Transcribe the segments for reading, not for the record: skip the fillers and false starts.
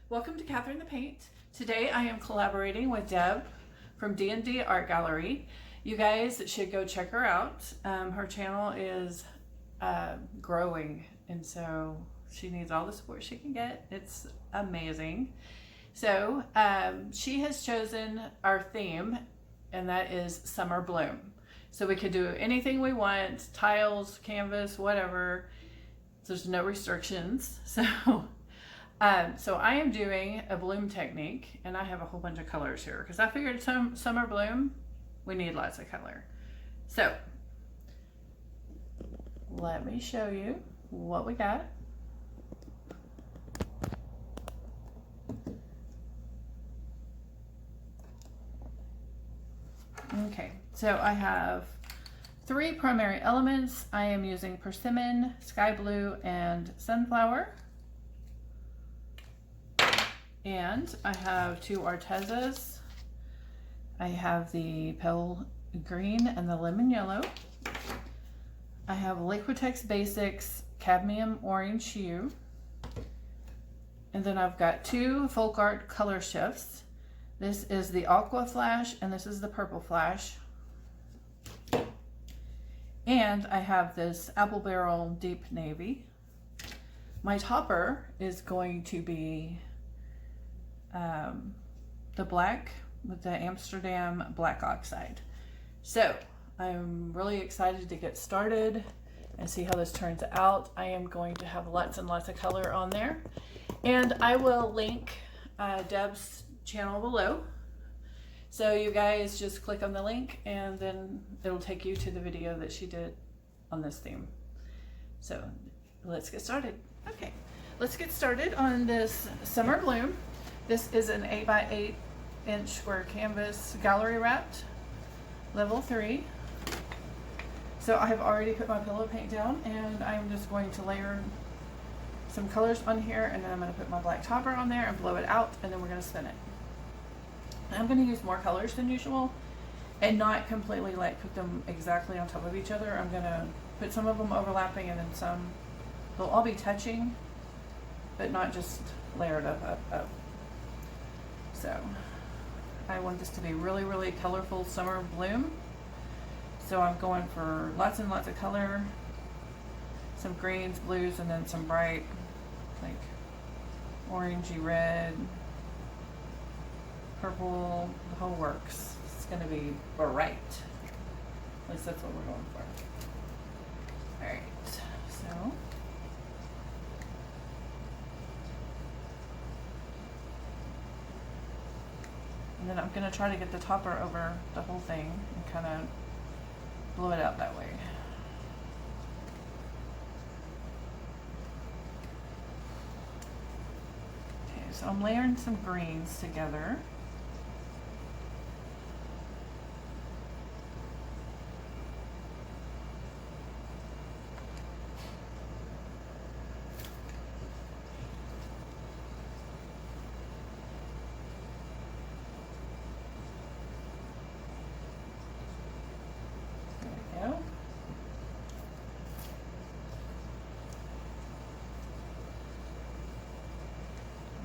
Welcome to Catherine the Paint. Today I am collaborating with Deb from D&D Art Gallery. You guys should go check her out. Her channel is growing, and so she needs all the support she can get. It's amazing. So she has chosen our theme, and that is Summer Bloom. So we could do anything we want, tiles, canvas, whatever. There's no restrictions. So I am doing a bloom technique, and I have a whole bunch of colors here because I figured summer bloom, we need lots of color. So let me show you what we got. Okay, so I have 3 primary elements. I am using persimmon, sky blue, and sunflower. And I have 2 Artezas. I have the pale green and the lemon yellow. I have Liquitex Basics Cadmium Orange Hue. And then I've got 2 Folk Art color shifts. This is the Aqua Flash and this is the Purple Flash. And I have this Apple Barrel Deep Navy. My topper is going to be the black with the Amsterdam Black Oxide. So I'm really excited to get started and see how this turns out. I am going to have lots and lots of color on there, and I will link Deb's channel below. So you guys just click on the link and then it'll take you to the video that she did on this theme. So let's get started. Okay, let's get started on this Summer Bloom. This is an 8x8 inch square canvas, gallery wrapped, level 3. So I have already put my pillow paint down, and I'm just going to layer some colors on here, and then I'm going to put my black topper on there and blow it out, and then we're going to spin it. And I'm going to use more colors than usual and not completely like put them exactly on top of each other. I'm going to put some of them overlapping, and then some, they'll all be touching, but not just layered up. So I want this to be really, really colorful summer bloom. So I'm going for lots and lots of color, some greens, blues, and then some bright, like orangey red, purple, the whole works. It's going to be bright. At least that's what we're going for. All right, so. And then I'm going to try to get the topper over the whole thing and kind of blow it out that way. Okay, so I'm layering some greens together.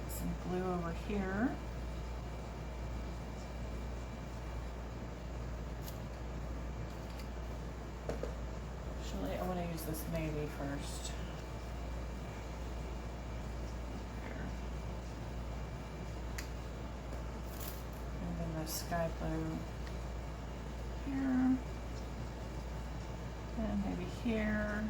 Some blue over here. Actually, I want to use this navy first. Here. And then the sky blue here. And maybe here.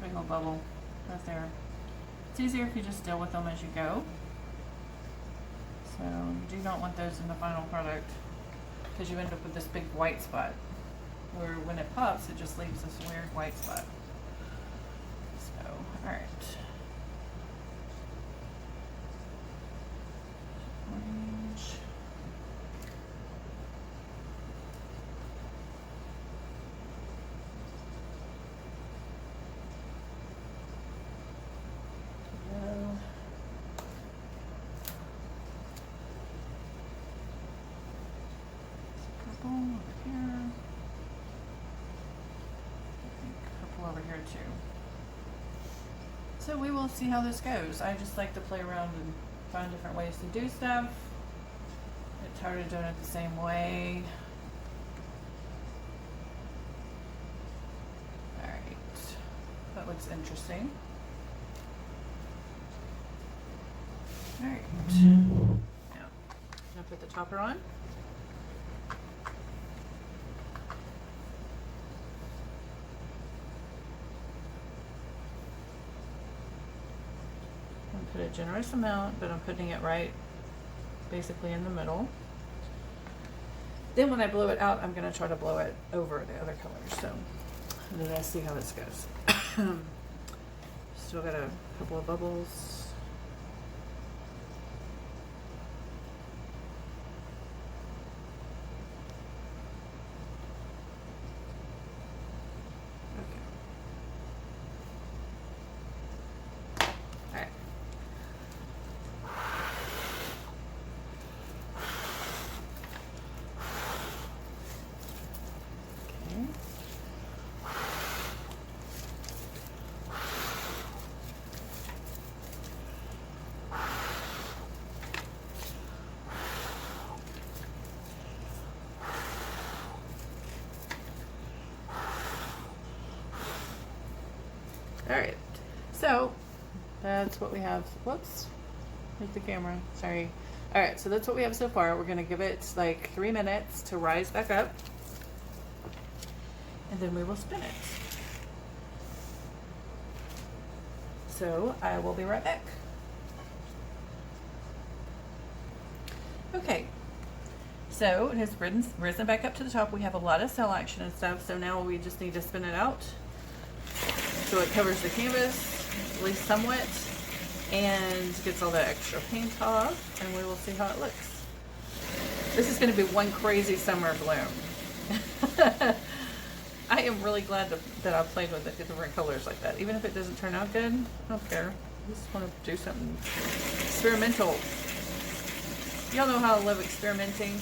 Big little bubble right there. It's easier if you just deal with them as you go. So you do not want those in the final product because you end up with this big white spot where when it pops it just leaves this weird white spot. So, alright. Orange. Purple. too. So we will see how this goes. I just like to play around and find different ways to do stuff. Get tired of doing it the same way. Alright, that looks interesting. Alright, now I'll put the topper on. Put a generous amount, but I'm putting it right basically in the middle. Then when I blow it out, I'm going to try to blow it over the other colors. So then I'll see how this goes. Still got a couple of bubbles. Alright, so that's what we have. Whoops, hit the camera, sorry. Alright, so that's what we have so far. We're going to give it like 3 minutes to rise back up, and then we will spin it. So I will be right back. Okay, so it has risen back up to the top. We have a lot of cell action and stuff, so now we just need to spin it out so it covers the canvas, at least somewhat, and gets all that extra paint off, and we will see how it looks. This is going to be one crazy summer bloom. I am really glad that I played with the different colors like that. Even if it doesn't turn out good, I don't care. I just want to do something experimental. Y'all know how I love experimenting.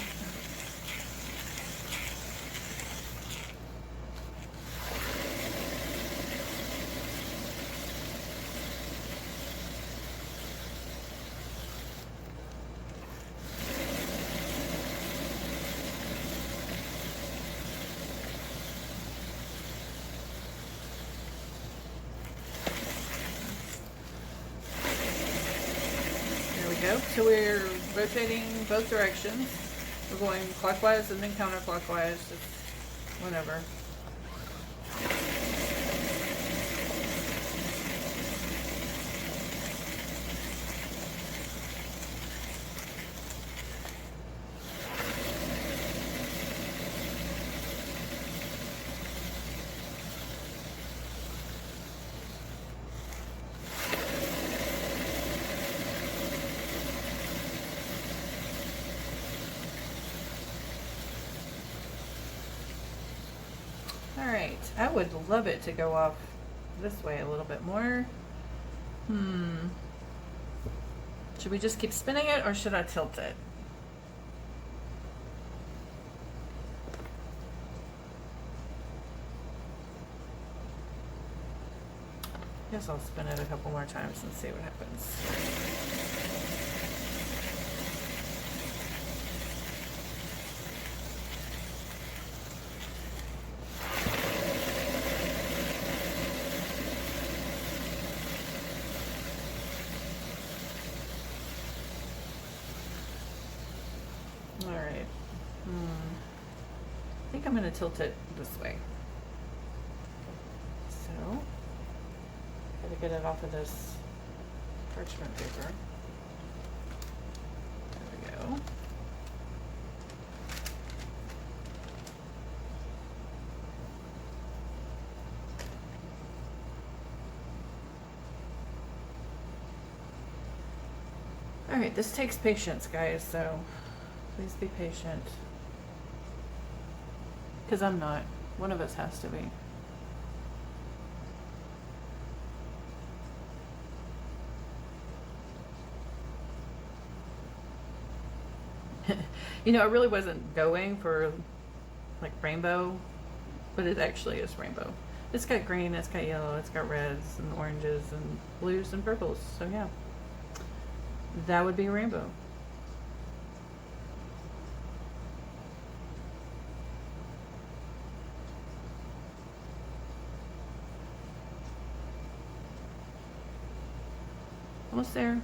So we're rotating both directions. We're going clockwise and then counterclockwise, just whenever. Alright, I would love it to go off this way a little bit more. Should we just keep spinning it, or should I tilt it? Guess I'll spin it a couple more times and see what happens. Alright. I think I'm going to tilt it this way. So, gotta get it off of this parchment paper. There we go. Alright, this takes patience, guys, so please be patient. Because I'm not. One of us has to be. You know, I really wasn't going for like rainbow, but it actually is rainbow. It's got green, it's got yellow, it's got reds and oranges and blues and purples. So yeah, that would be a rainbow. Almost there.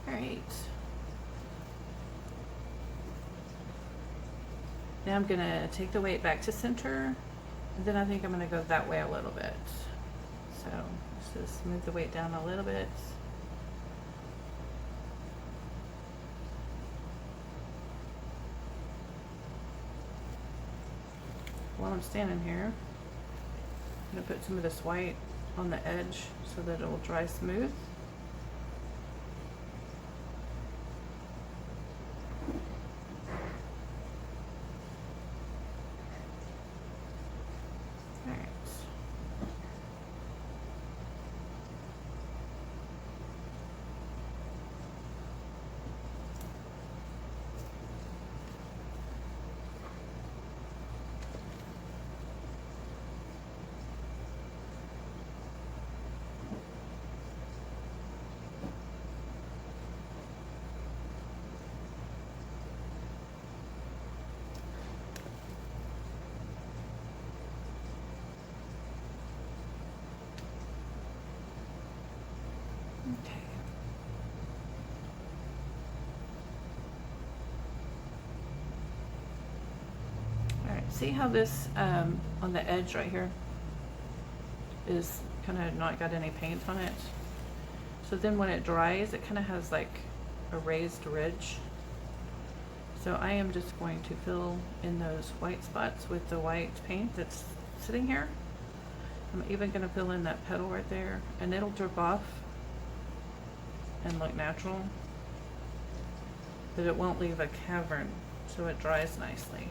All right. Now I'm gonna take the weight back to center, and then I think I'm gonna go that way a little bit. So let's just move the weight down a little bit. While I'm standing here, I'm gonna put some of this white on the edge so that it will dry smooth. Okay. All right, see how this on the edge right here is kind of not got any paint on it? So then when it dries, it kind of has like a raised ridge. So I am just going to fill in those white spots with the white paint that's sitting here. I'm even going to fill in that petal right there, and it'll drip off and look natural, but it won't leave a cavern, so it dries nicely.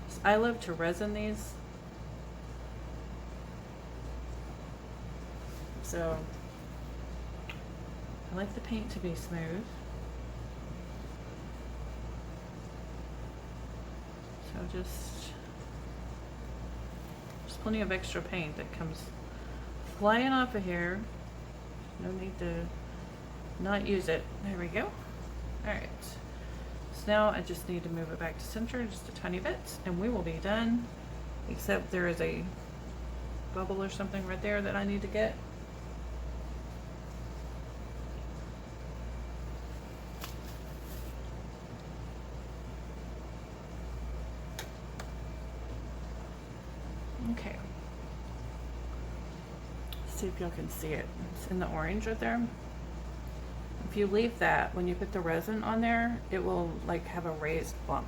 So I love to resin these, so I like the paint to be smooth. So there's plenty of extra paint that comes flying off of here. No need to not use it. There we go. All right. So now I just need to move it back to center just a tiny bit, and we will be done. Except there is a bubble or something right there that I need to get. Okay. Let's see if y'all can see it. It's in the orange right there. If you leave that, when you put the resin on there, it will like have a raised bump.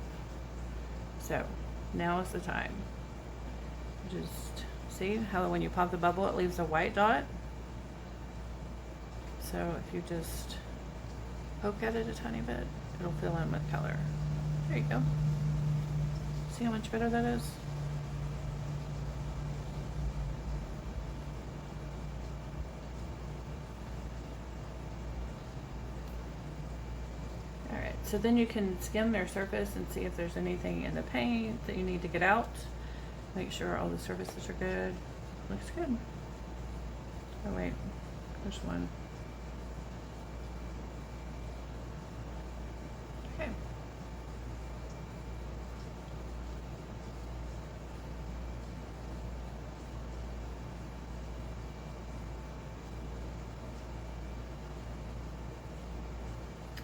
So now is the time. Just see how when you pop the bubble, it leaves a white dot. So if you just poke at it a tiny bit, it'll fill in with color. There you go. See how much better that is? So then you can skim their surface and see if there's anything in the paint that you need to get out. Make sure all the surfaces are good. Looks good. Oh wait, there's one. Okay.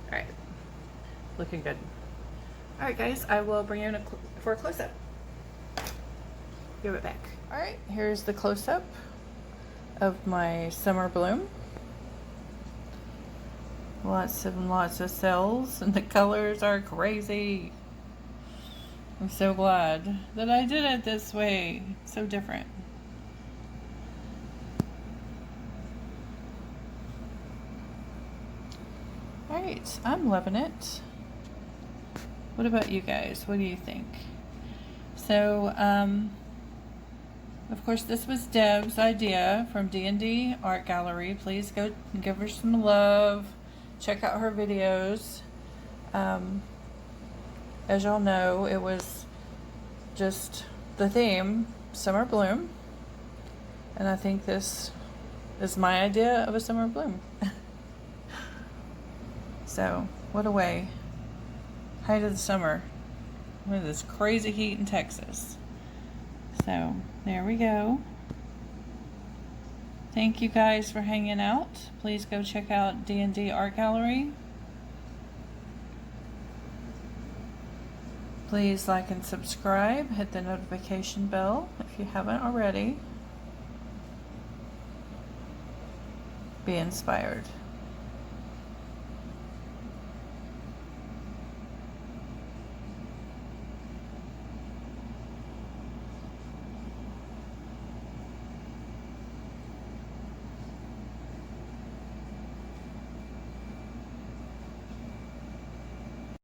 All right. Looking good. All right, guys, I will bring you in for a close-up. Give it back. All right, here's the close-up of my summer bloom. Lots of cells, and the colors are crazy. I'm so glad that I did it this way. So different. All right, I'm loving it. What about you guys? What do you think? So, of course, this was Deb's idea from D&D Art Gallery. Please go give her some love. Check out her videos. As y'all know, it was just the theme, Summer Bloom. And I think this is my idea of a summer bloom. So, what a way. Height of the summer. With this crazy heat in Texas. So, there we go. Thank you guys for hanging out. Please go check out D&D Art Gallery. Please like and subscribe. Hit the notification bell if you haven't already. Be inspired.